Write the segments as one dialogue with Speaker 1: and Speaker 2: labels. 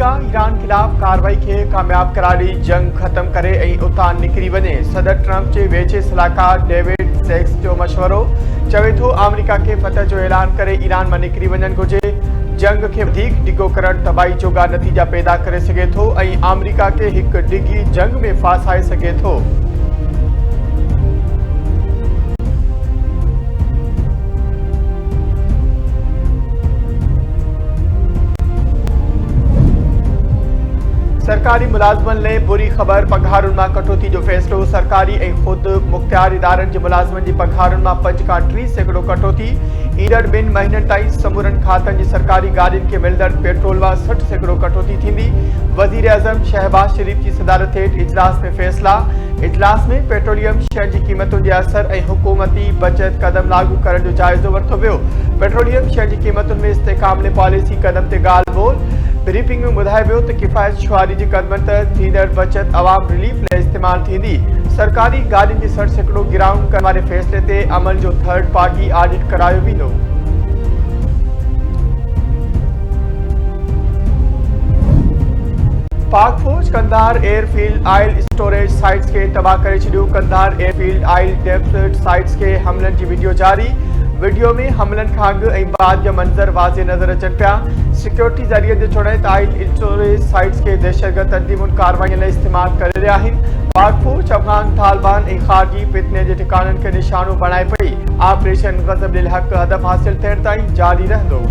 Speaker 1: America Iran खिलाफ कार्रवाई के कामयाब करारी जंग खत्म करे ऐं उतां निकिरी वञे। सदर ट्रंप जे वेझे सलाहकार डेविड सैक्स जो मशवरो चवे थो अमेरिका के फतह जो ऐलान करे ईरान मां निकिरी वञणु घुर्जे। जंग खे वधीक डिघो करण तबाही जोगा नतीजा पैदा करे सघे थो ऐं अमेरिका के हिक डिघी जंग में फासाए सघे थो। सरकारी मुलाजमन ले बुरी खबर पघारुनि मां कटौती जो फैसलो। सरकारी ऐं खुद मुख्तियार इदारनि जे मुलाजमन जी पघारुनि मां 5 खां 30% कटौती। ईंदड़ 2 महीननि ताईं समूरनि खातनि जी सरकारी गाॾियुनि खे मिलंदड़ पेट्रोल मां 60% कटौती थींदी। वज़ीर आज़म शहबाज शरीफ जी सदारत हेठि इजलास में फैसला। इजलास में पेट्रोलियम शयुनि जी क़ीमतुनि जे असर ऐं हुकूमती बचत कदम लागू करण जो जाइज़ो वरितो वियो। पेट्रोलियम शयुनि जी क़ीमतुनि में इस्तेहकाम ले पॉलिसी कदम ते ॻाल्हि ॿोल। ब्रीफिंग में ॿुधायो वियो त किफ़ायत शुआरी जी क़दमनि तहत थींदड़ बचत अवाम रिलीफ लाइ इस्तेमाल थींदी। सरकारी गाॾियुनि जी 60% गिराउंड करण वारे फ़ैसिले ते अमल जो थर्ड पार्टी ऑडिट करायो वेंदो। पाक फौज Kandahar airfield oil storage sites के तबाह करे छॾियो। Kandahar airfield oil depth sites के हमलनि जी वीडियो जारी। वीडियो में हमलनि खां अॻु ऐं बाद जा मंज़र वाज़े नज़र अचनि पिया। सिक्योरिटी ज़रिए जो चोणे त ऑयल स्टोरेज साइट्स के दहशतगर्द तंज़ीमुनि कार्रवाईअ लाइ इस्तेमाल करे रहिया आहिनि। पाक फौज अफगान तालिबान ऐं ख़ारजी फितने जे ठिकाननि खे निशानो बणाए पई। ऑपरेशन ग़ज़ब लिल हक़ हदफ़ हासिल थियण ताईं जारी रहंदो।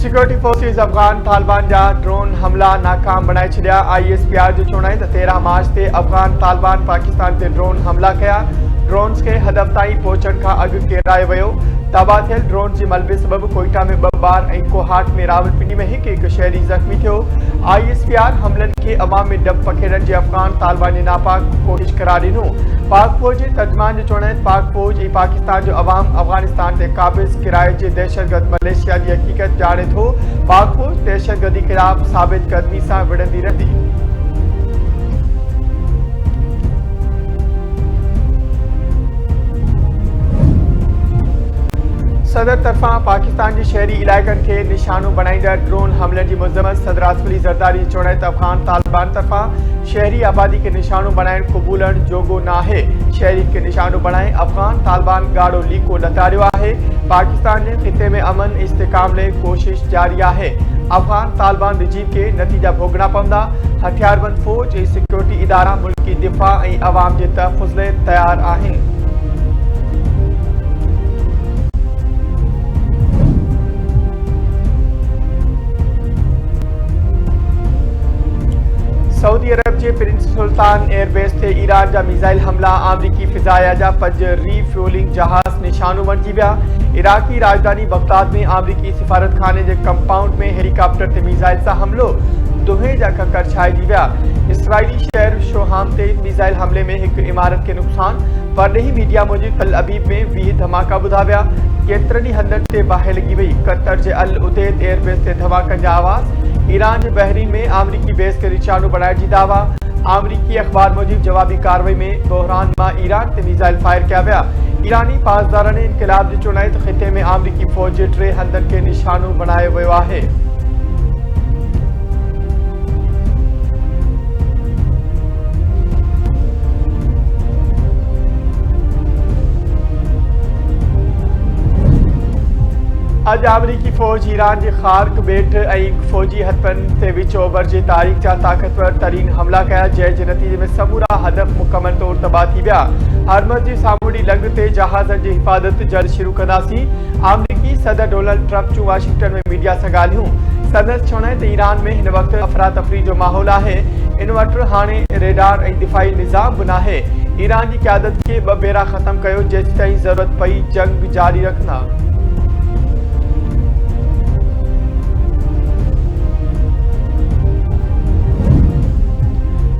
Speaker 1: सिक्योरिटी फोर्सिस अफगान तालिबान जा ड्रोन हमला नाकाम बणाए छॾिया। ISPR जो चवणु आहे त 13 मार्च ते अफगान तालिबान पाकिस्तान ते ड्रोन हमला कया। ड्रोन्स खे हदफ़ ताईं पहुचण खां अॻु केरायो वियो। तबाह थियल ड्रोन जे मलबे सबबि कोयटा में 2 ॿार ऐं कोहाट में रावलपिंडी में हिकु शहरी ज़ख़्मी थियो। ISPR हमलनि खे अवाम में डप पखेड़ण जे अफगान तालिबान जी नापाक कोशिश करार ॾिनो। पाक फौज जे तर्जुमान जो चवणु आहे त पाक फौज ऐं पाकिस्तान जो अवाम अफगानिस्तान ते क़ाबिज़ किराए जे दहशतगर्द मलेशिया जी हक़ीक़त ॼाणे थो। पाक फौज दहशतगर्दी ख़िलाफ़ साबित क़दमी सां विढ़ंदी रहंदी। सदर तरफ़ां पाकिस्तान जी शहरी इलाइक़नि खे निशानो बणाईंदड़ ड्रोन हमलनि जी मुज़म्मत सदर आसिफ अली ज़रदारी जो चवणु आहे त अफगान तालिबान तरफ़ां शहरी आबादी खे निशानो बणाइण क़बूलण जोॻो नाहे। शहरी खे निशानो बणाए अफगान तालिबान ॻाढ़ो लीको लतारियो आहे। पाकिस्तान जे ख़िते में अमन इस्तेहकाम लाइ कोशिश जारी आहे। अफगान तालिबान रिजीम के नतीजा भोगना पवंदा। हथियारबंद फौज ऐं सिक्योरिटी इदारा मुल्की दिफ़ा ऐं अवाम जे तहफ़ुज़ लाइ तयार आहिनि। सऊदी अरब के प्रिंस सुल्तान एयरबेस ते ईरान जा मिसाइल हमला। अमरीकी फिज़ाया जा 5 रीफ्यूलिंग जहाज निशानो बणिजी विया। इराकी राजधानी बगदाद में अमरीकी सिफारतखाने के कंपाउंड में हेलीकॉप्टर ते मिसाइल सां हमलो। दुहे जा ककर छाइजी विया। इसराइली शहर शोहाम ते मिसाइल हमले में एक इमारत के नुक़सान। परॾेही मीडिया मूजिब तल अबीब में 20 धमाका ॿुधा विया। केतिरनि हंधनि ते बाहि लॻी वई। कतर जे अल उदैद एयरबेस ते धमाकनि जा आवाज़। ईरान के बहरीन में अमरीकी बेस के निशानो बनाइण जी दावा। अमरीकी अखबार मूजिब जवाबी कार्रवाई में बहरान मां ईरान ते मिसाइल फायर कया विया। ईरानी पासदारनि इनक़िलाब जो चवणु आहे त ख़िते में अमरीकी फौज जे 3 हंधनि खे निशानो बणायो वियो आहे। अज अमरीकी फौज ईरान के खार्क बेट ऐं फौजी हथपनि ते विच ओभर जे तारीख़ जा ताक़तवर तरीन हमला कया, जंहिं जे नतीजे में समूरा हदफ़ मुकमल तौर तबाह थी विया। हरमज़ जी सामूंडी लंघ ते जहाज़नि जी हिफ़ाज़त जल्द शुरू कंदासीं। अमरीकी सदर डोनाल्ड ट्रंप जूं वाशिंगटन में मीडिया सां ॻाल्हियूं। संदसि चवणु आहे त ईरान में हिन वक़्तु अफ़रा तफ़री जो माहौल आहे। इन वटि हाणे रेडार ऐं दिफ़ाई निज़ाम बि नाहे। ईरान जी क़यादत खे 2 भेरा ख़तमु कयो, जेसिताईं ज़रूरत पई जंग जारी रखंदा।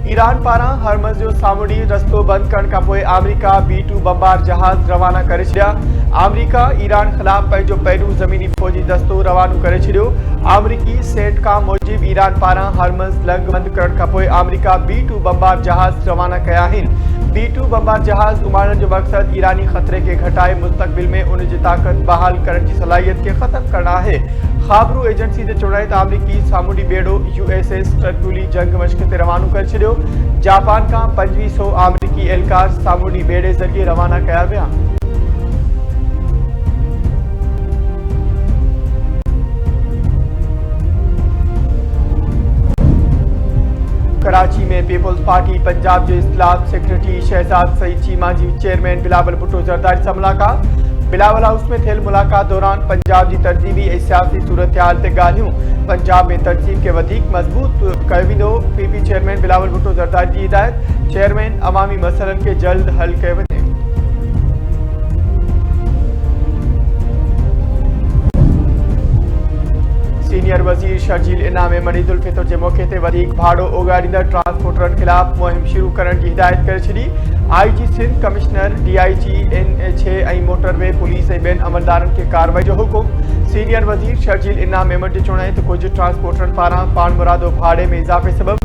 Speaker 1: ईरान पारां हरमज़ जो सामूंडी रस्तो बंद करण खां पोइ अमेरिका B-2 बमबार जहाज़ रवाना करे छॾिया। अमेरिका ईरान ख़िलाफ़ पंहिंजो पहिरियों ज़मीनी फ़ौजी दस्तो रवानो करे छॾियो। अमरीकी सेंटकॉम मूजिब ईरान पारां हरमज़ लंघ बंद करण खां पोइ अमेरिका B-2 बमबार जहाज़ रवाना कया आहिनि। B-2 बमबार जहाज उमारण जो मकसद ईरानी खतरे के घटाए मुस्तकबिल में उन जी ताकत बहाल करण की सलाहियत के खत्म करना है। ख़ाबरू एजेंसी जे चुनाई अमरीकी सामूंडी बेड़ो USS टर्कुली जंग मश्क ते रवानो कर छो। जापान का 2500 अमरीकी एहलकार सामूंडी बेड़े जरिए रवाना किया विया। कराची में पीपल्स पार्टी पंजाब के इस्लाफ सेक्रेटरी शहजाद सईद चीमा जी चेयरमैन बिलावल भुट्टो जरदारी से मुलाकात। बिलावल हाउस में थियल मुलाकात दौरान पंजाब की तरजीबी ऐं सियासी सूरत हाल ते ॻाल्हियूं। पंजाब में तरजीब के वधीक मजबूत कयो वेंदो। PP चेयरमैन बिलावल भुट्टो जरदारी की हिदायत। चेयरमैन अवामी मसइलन के जल्द हल कयो वञे। सीनियर वजीर शर्जील इनाम ईद उल फितर के मौके ते वधीक भाड़ो ओगाड़ींदड़ ट्रांसपोर्टरन खिलाफ मुहिम शुरू करण की हिदायत करे छड़ी। IG Sindh commissioner DIG NH ऐं मोटरवे पुलिस ऐं ॿियनि अमलदारनि खे कार्रवाई जो हुकुम। सीनियर वजीर शर्जील इनाम जो चुनाई त कुछ ट्रांसपोर्टरन पारां पाण मुरादो भाड़े में इजाफे सबब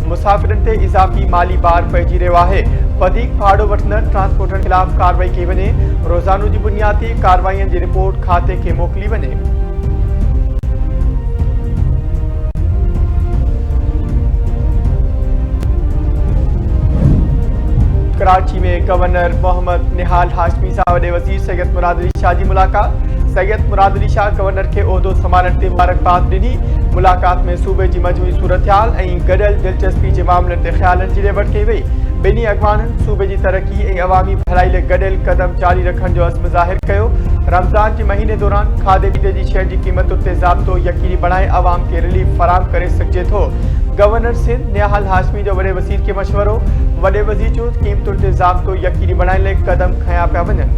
Speaker 1: मुसाफ़िरनि ते इजाफी माली बार पइजी रहियो आहे। वधीक भाड़ो वठंदड़ ट्रांसपोर्टरनि खिलाफ कार्रवाई कई वञे। रोज़ानो जी बुनियाद ते कार्रवाईअ जी रिपोर्ट खाते खे मोकिली वञे। कराची में गवर्नर मोहम्मद निहाल हाशमी सां वॾे वज़ीर सैयद मुराद अली शाह जी मुलाकात। सैयद मुराद अली शाह गवर्नर के उहिदो संभालण ते मुबारकबाद ॾिनी। मुलाकात में सूबे की मजमूई सूरत हाल ऐं गॾियल दिलचस्पी के मामलनि ते ख़्यालनि जी ॾेवट कई वई। ॿिन्ही अॻवाननि सूबे की तरक्की ऐं अवामी भलाई लाइ गॾियल कदम जारी रखण जो अज़्म ज़ाहिर कयो। रमज़ान के महीने दौरान खाधे पीते की शइ की क़ीमतुनि ते ज़ाब्तो यकीनी बणाए अवाम के रिलीफ फराहम करे सघिजे थो। गवर्नर सिंध निहाल हाशमी जो वॾे वज़ीर के मशवरो। वॾे वज़ीर चयो क़ीमतुनि ते ज़ाब्तो यकीनी बणाइण लाइ कदम खयां पिया वञनि।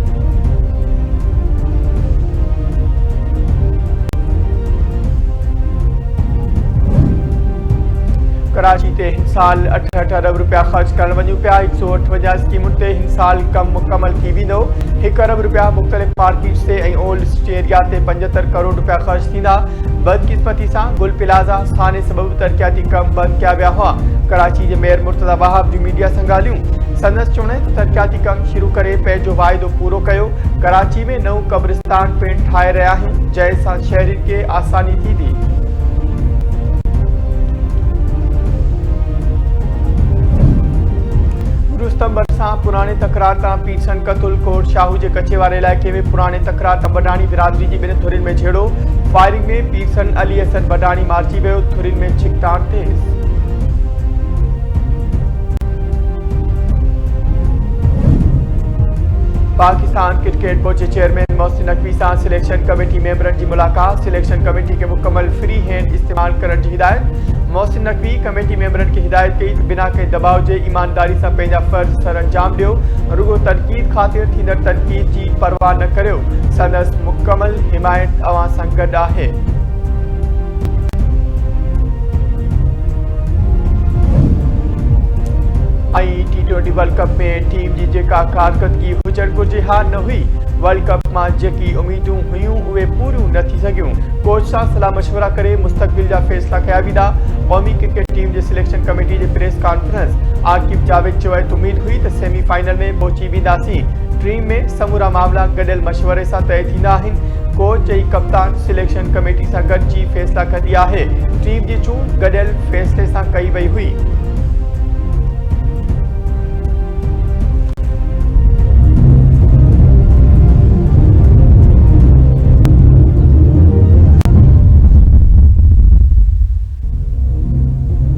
Speaker 1: कराची ते हिन साल 68 अरब रुपया ख़र्च करण वञूं पिया। 158 स्कीमुनि ते हिन साल कम मुकम्मल थी वेंदो। 1 अरब रुपया मुख़्तलिफ़ मार्केट्स ते ऐं ओल्ड सिटी एरिया ते 75 करोड़ रुपया ख़र्च थींदा। बदकिस्मती सां गुल प्लाज़ा साने सबब तरक्याती कम बंद किया विया हुआ। कराची के मेयर मुर्तज़ा वहाब जी मीडिया सां ॻाल्हियूं। संदसि चवण त तरक्याती कम शुरू करे पंहिंजो वाइदो पूरो कयो। कराची में नओं क़ब्रिस्तान पिणु ठाहे रहिया आहियूं जंहिंसां शहरियुनि खे आसानी थींदी। रुस्तम बरसा पुराने तकरार तां पीरसन कतुल कोट शाहू के कचे वाले इलाके में पुराने तकरार तां बडाणी बिरादरी की ॿिनि थुरियुनि में छेड़ो। फायरिंग में पीरसन अली हसन बडाणी मारिजी वियो। थुरियुनि में छिकताड़ तेज़। पाकिस्तान क्रिकेट बोर्ड के चेयरमैन मोहसिन नकवी सां सिलेक्शन कमेटी मेंबरन की मुलाकात। सिलेक्शन कमेटी के मुकम्मल फ्री हैंड इस्तेमाल करण की हिदायत। मोहसिन नकवी कमेटी मेंबरन की हिदायत कई बिना के दबाव के ईमानदारी से पंहिंजा फर्ज सर अंजाम ॾियो। रुगो तनकीद ख़ातिर थींदड़ तनकीद की परवाह न करियो। संदसि मुकम्मल हिमायत अवां सां गॾु आहे। T20 वर्ल्ड कप में टीम की जेका कारकर्दगी हुजण घुरिजे हा न हुई। वर्ल्ड कप में जेकी उम्मीदूं हुयूं उहे पूरियूं न थी सघियूं। कोच सां सलाह मशवरा करे मुस्तकबिल जा फैसला कया वेंदा। क़ौमी क्रिकेट टीम के सिलेक्शन कमेटी के प्रेस कॉन्फ्रेंस। आकिब जावेद चयो उम्मीद हुई तो सेमीफाइनल में पहुंची वेंदासीं। टीम में समूरा मामला गॾियल मशवरे सां तय थींदा आहिनि। कोच ऐं कप्तान सिलेक्शन कमेटी सां गॾिजी फैसला कंदी आहे। टीम की चूंड गॾियल फैसले सां कई वई हुई।